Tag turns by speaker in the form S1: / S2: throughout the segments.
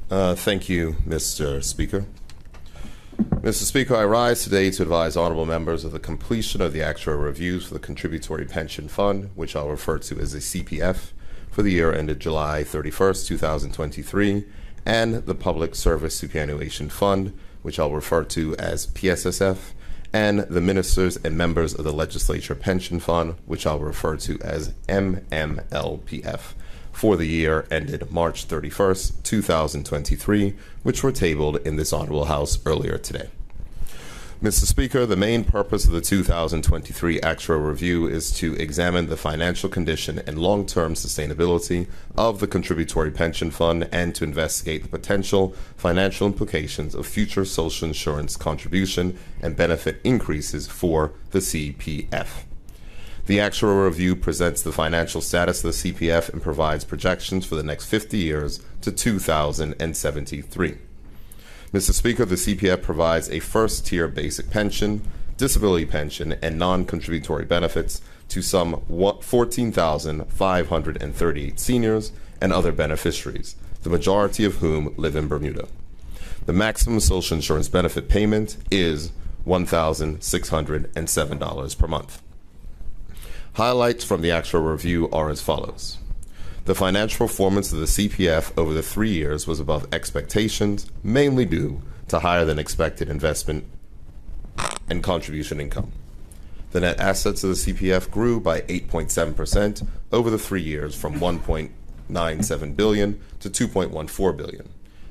S1: Thank you, Mr. Speaker. Mr. Speaker, I rise today to advise honorable members of the completion of the actuarial reviews for the Contributory Pension Fund, which I'll refer to as the CPF, for the year ended July 31st, 2023, and the Public Service Superannuation Fund, which I'll refer to as PSSF, and the Ministers and Members of the Legislature Pension Fund, which I'll refer to as MMLPF, for the year ended March 31st, 2023, which were tabled in this Honorable House earlier today. Mr. Speaker, the main purpose of the 2023 actuarial review is to examine the financial condition and long-term sustainability of the Contributory Pension Fund and to investigate the potential financial implications of future social insurance contribution and benefit increases for the CPF. The actuarial review presents the financial status of the CPF and provides projections for the next 50 years to 2073. Mr. Speaker, the CPF provides a first-tier basic pension, disability pension, and non-contributory benefits to some 14,538 seniors and other beneficiaries, the majority of whom live in Bermuda. The maximum social insurance benefit payment is $1,607 per month. Highlights from the actual review are as follows. The financial performance of the CPF over the 3 years was above expectations, mainly due to higher than expected investment and contribution income. The net assets of the CPF grew by 8.7% over the 3 years from $1.97 billion to $2.14 billion.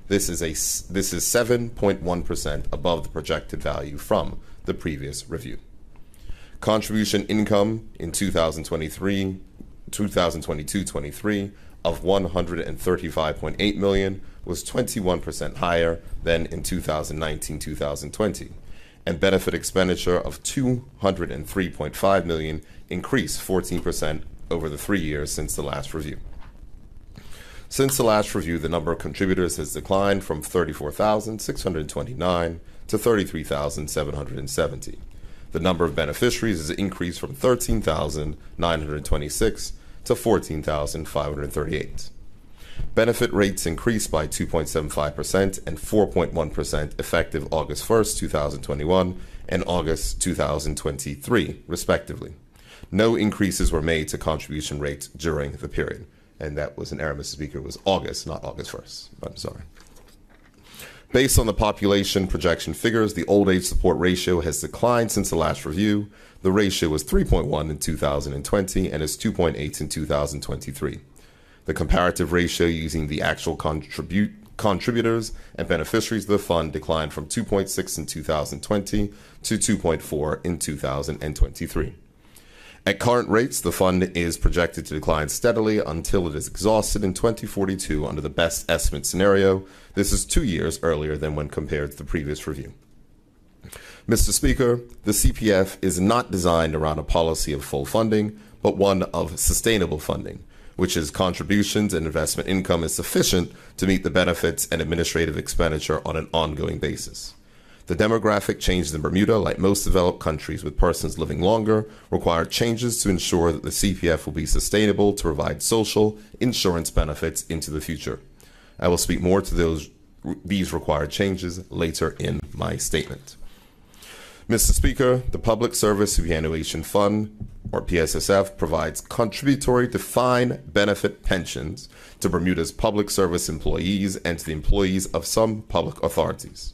S1: This is 7.1% above the projected value from the previous review. Contribution income in 2022-23 of $135.8 million was 21% higher than in 2019-2020, and benefit expenditure of $203.5 million increased 14% over the 3 years since the last review. Since the last review, the number of contributors has declined from 34,629 to 33,770. The number of beneficiaries has increased from 13,926 to 14,538. Benefit rates increased by 2.75% and 4.1% effective August 1st, 2021 and August 2023, respectively. No increases were made to contribution rates during the period. And that was an error, Mr. Speaker. It was August, not August 1st. I'm sorry. Based on the population projection figures, the old age support ratio has declined since the last review. The ratio was 3.1 in 2020 and is 2.8 in 2023. The comparative ratio using the actual contributors and beneficiaries of the fund declined from 2.6 in 2020 to 2.4 in 2023. At current rates, the fund is projected to decline steadily until it is exhausted in 2042 under the best estimate scenario. This is 2 years earlier than when compared to the previous review. Mr. Speaker, the CPF is not designed around a policy of full funding, but one of sustainable funding, which is contributions and investment income is sufficient to meet the benefits and administrative expenditure on an ongoing basis. The demographic changes in Bermuda, like most developed countries with persons living longer, require changes to ensure that the CPF will be sustainable to provide social insurance benefits into the future. I will speak more to these required changes later in my statement. Mr. Speaker, the Public Service Superannuation Fund, or PSSF, provides contributory defined benefit pensions to Bermuda's public service employees and to the employees of some public authorities.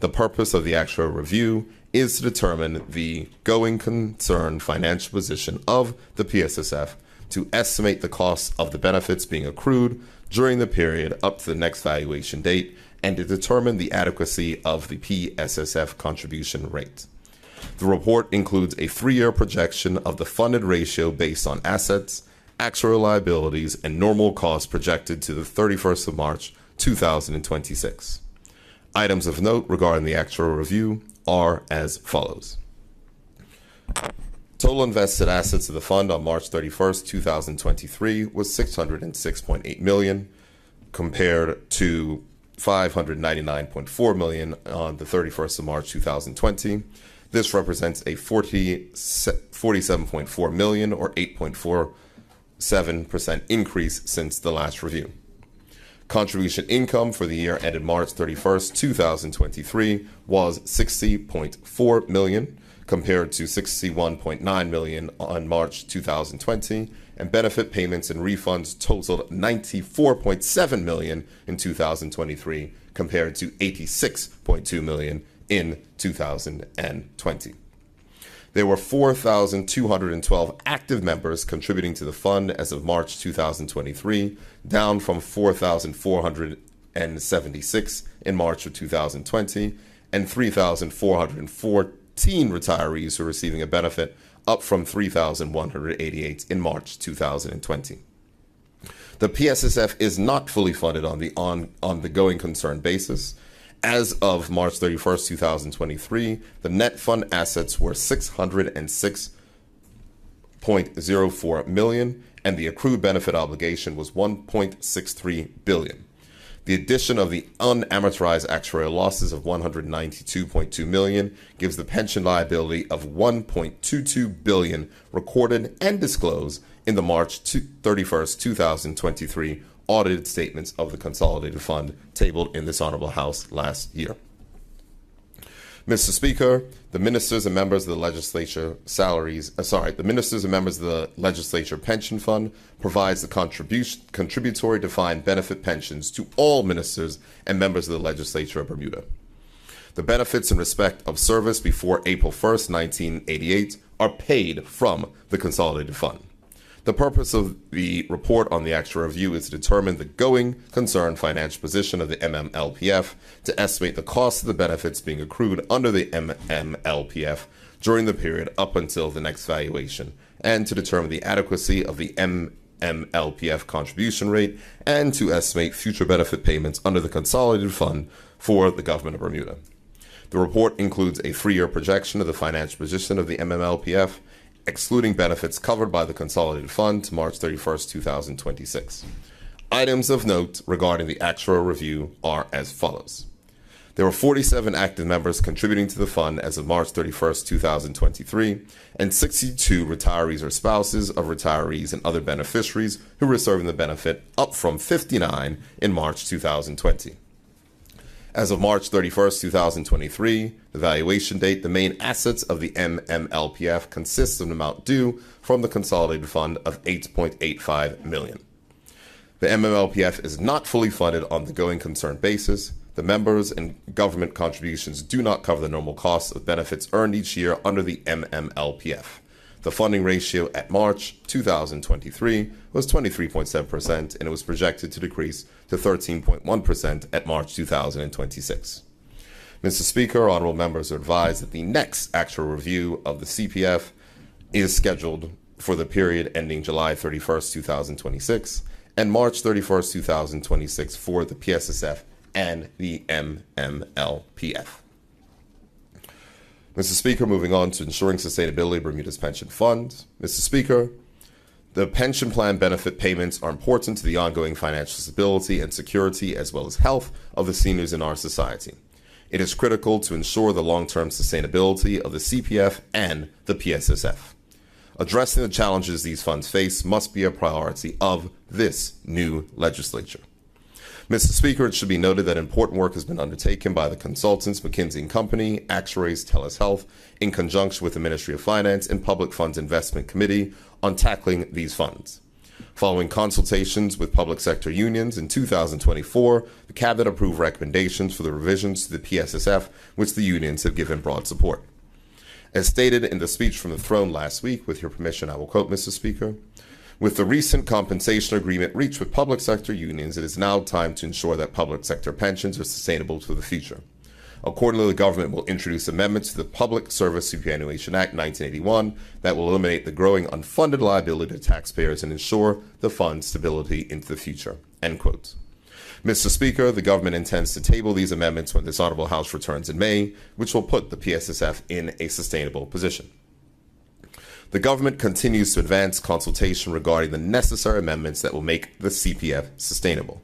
S1: The purpose of the actuarial review is to determine the going concern financial position of the PSSF, to estimate the cost of the benefits being accrued during the period up to the next valuation date, and to determine the adequacy of the PSSF contribution rate. The report includes a 3-year projection of the funded ratio based on assets, actuarial liabilities, and normal costs projected to the 31st of March, 2026. Items of note regarding the actuarial review are as follows. Total invested assets of the fund on March 31st, 2023 was $606.8 million compared to $599.4 million on the 31st of March, 2020. This represents a $47.4 million or 8.47% increase since the last review. Contribution income for the year ended March 31st, 2023 was $60.4 million compared to $61.9 million on March 2020, and benefit payments and refunds totaled $94.7 million in 2023 compared to $86.2 million in 2020. There were 4,212 active members contributing to the fund as of March 2023, down from 4,476 in March of 2020, and 3,414 retirees who are receiving a benefit, up from 3,188 in March 2020. The PSSF is not fully funded on the going concern basis. As of March 31st, 2023, the net fund assets were $606.04 million, and the accrued benefit obligation was $1.63 billion. The addition of the unamortized actuarial losses of $192.2 million gives the pension liability of $1.22 billion recorded and disclosed in the March 31st, 2023 audited statements of the consolidated fund tabled in this honorable house last year. Mr. Speaker, the ministers and members of the legislature pension fund provides the contributory defined benefit pensions to all ministers and members of the legislature of Bermuda. The benefits in respect of service before April 1st, 1988 are paid from the consolidated fund. The purpose of the report on the actual review is to determine the going concern financial position of the MMLPF, to estimate the cost of the benefits being accrued under the MMLPF during the period up until the next valuation, and to determine the adequacy of the MMLPF contribution rate, and to estimate future benefit payments under the consolidated fund for the government of Bermuda. The report includes a 3-year projection of the financial position of the MMLPF, excluding benefits covered by the consolidated fund to March 31st, 2026. Items of note regarding the actuarial review are as follows. There were 47 active members contributing to the fund as of March 31st, 2023, and 62 retirees or spouses of retirees and other beneficiaries who were receiving the benefit, up from 59 in March 2020. As of March 31st, 2023, the valuation date, the main assets of the MMLPF consists of an amount due from the consolidated fund of $8.85 million. The MMLPF is not fully funded on the going concern basis. The members and government contributions do not cover the normal costs of benefits earned each year under the MMLPF. The funding ratio at March 2023 was 23.7%, and it was projected to decrease to 13.1% at March 2026. Mr. Speaker, honorable members are advised that the next actual review of the CPF is scheduled for the period ending July 31st, 2026, and March 31st, 2026 for the PSSF and the MMLPF. Mr. Speaker, moving on to ensuring sustainability of Bermuda's pension fund. Mr. Speaker, the pension plan benefit payments are important to the ongoing financial stability and security as well as health of the seniors in our society. It is critical to ensure the long-term sustainability of the CPF and the PSSF. Addressing the challenges these funds face must be a priority of this new legislature. Mr. Speaker, it should be noted that important work has been undertaken by the consultants McKinsey & Company, Actuaries, TELUS Health, in conjunction with the Ministry of Finance and Public Funds Investment Committee on tackling these funds. Following consultations with public sector unions in 2024, the Cabinet approved recommendations for the revisions to the PSSF, which the unions have given broad support. As stated in the speech from the throne last week, with your permission, I will quote, Mr. Speaker, "With the recent compensation agreement reached with public sector unions, it is now time to ensure that public sector pensions are sustainable for the future. Accordingly, the government will introduce amendments to the Public Service Superannuation Act 1981 that will eliminate the growing unfunded liability to taxpayers and ensure the fund's stability into the future." End quote. Mr. Speaker, the government intends to table these amendments when this Honorable House returns in May, which will put the PSSF in a sustainable position. The government continues to advance consultation regarding the necessary amendments that will make the CPF sustainable.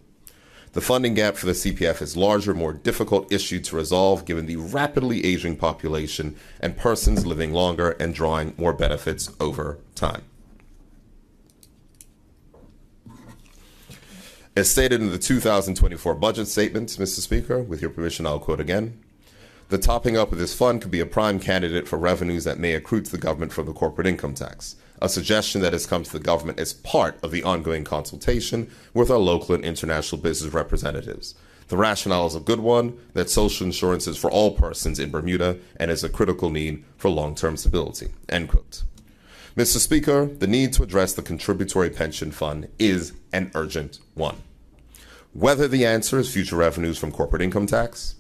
S1: The funding gap for the CPF is larger, more difficult issue to resolve given the rapidly aging population and persons living longer and drawing more benefits over time. As stated in the 2024 budget statement, Mr. Speaker, with your permission, I'll quote again. The topping up of this fund could be a prime candidate for revenues that may accrue to the government from the corporate income tax, a suggestion that has come to the government as part of the ongoing consultation with our local and international business representatives. The rationale is a good one, that social insurance is for all persons in Bermuda and is a critical need for long-term stability. End quote. Mr. Speaker, the need to address the contributory pension fund is an urgent one. Whether the answer is future revenues from corporate income tax,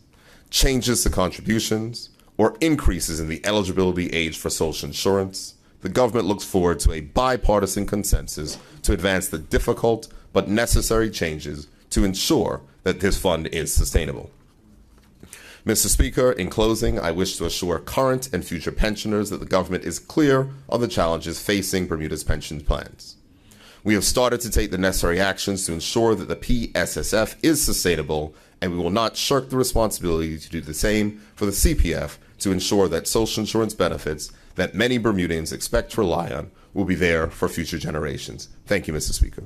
S1: changes to contributions, or increases in the eligibility age for social insurance, the government looks forward to a bipartisan consensus to advance the difficult but necessary changes to ensure that this fund is sustainable. Mr. Speaker, in closing, I wish to assure current and future pensioners that the government is clear on the challenges facing Bermuda's pension plans. We have started to take the necessary actions to ensure that the PSSF is sustainable, and we will not shirk the responsibility to do the same for the CPF to ensure that social insurance benefits that many Bermudians expect to rely on will be there for future generations. Thank you, Mr. Speaker.